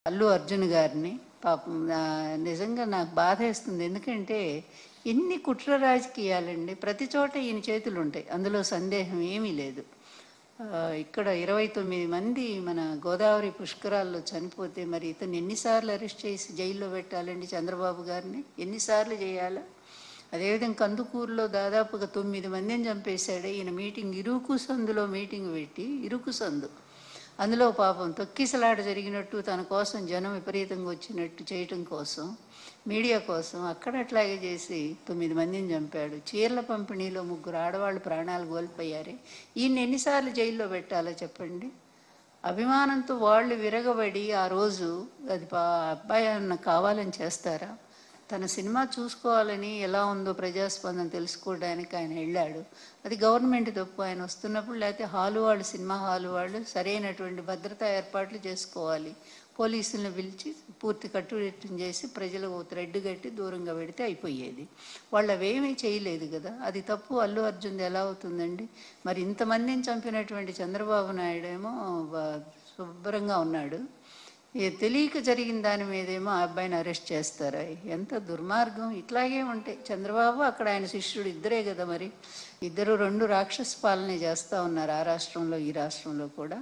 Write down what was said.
అల్లు అర్జున్ గారిని. పాపం నిజంగా నాకు బాధేస్తుంది. ఎందుకంటే ఎన్ని కుట్ర రాజకీయాలండి. ప్రతి చోట ఈయన చేతులుంటాయి. అందులో సందేహం ఏమీ లేదు. ఇక్కడ 29 మంది మన గోదావరి పుష్కరాల్లో చనిపోతే మరి ఇతను ఎన్నిసార్లు అరెస్ట్ చేసి జైల్లో పెట్టాలండి చంద్రబాబు గారిని? ఎన్నిసార్లు చేయాలా? అదేవిధంగా కందుకూరులో దాదాపుగా 9 మందిని చంపేశాడు. ఈయన మీటింగ్ ఇరుకు సందులో మీటింగ్ పెట్టి, ఇరుకు సందు అందులో పాపం తొక్కిసలాట జరిగినట్టు తన కోసం జనం విపరీతంగా వచ్చినట్టు చేయటం కోసం, మీడియా కోసం అక్కడ అట్లాగే చేసి 9 మందిని చంపాడు. చీరల పంపిణీలో 3 ఆడవాళ్ళు ప్రాణాలు కోల్పోయారే. ఈయన ఎన్నిసార్లు జైల్లో పెట్టాలో చెప్పండి? అభిమానంతో వాళ్ళు విరగబడి ఆ రోజు అది అబ్బాయి అన్న కావాలని చేస్తారా? తన సినిమా చూసుకోవాలని ఎలా ఉందో ప్రజాస్పందన తెలుసుకోవడానికి ఆయన వెళ్ళాడు. అది గవర్నమెంట్ తప్పు. ఆయన వస్తున్నప్పుడు లేకపోతే హాలు వాళ్ళు, సినిమా హాలు వాళ్ళు సరైనటువంటి భద్రతా ఏర్పాట్లు చేసుకోవాలి. పోలీసులను పిలిచి పూర్తి కట్టుదిట్టం చేసి ప్రజలకు థ్రెడ్ కట్టి దూరంగా పెడితే అయిపోయేది. వాళ్ళు అవేమీ చేయలేదు కదా. అది తప్పు అల్లు అర్జున్ ఎలా అవుతుందండి? మరి ఇంతమందిని చంపినటువంటి చంద్రబాబు నాయుడు ఏమో శుభ్రంగా ఉన్నాడు. తెలియక జరిగిన దాని మీదేమో ఆ అబ్బాయిని అరెస్ట్ చేస్తారా? ఎంత దుర్మార్గం! ఇట్లాగే ఉంటాయి. చంద్రబాబు అక్కడ ఆయన శిష్యుడు ఇద్దరే కదా మరి. ఇద్దరు 2 రాక్షస పాలనే చేస్తూ ఉన్నారు. ఆ రాష్ట్రంలో ఈ రాష్ట్రంలో కూడా.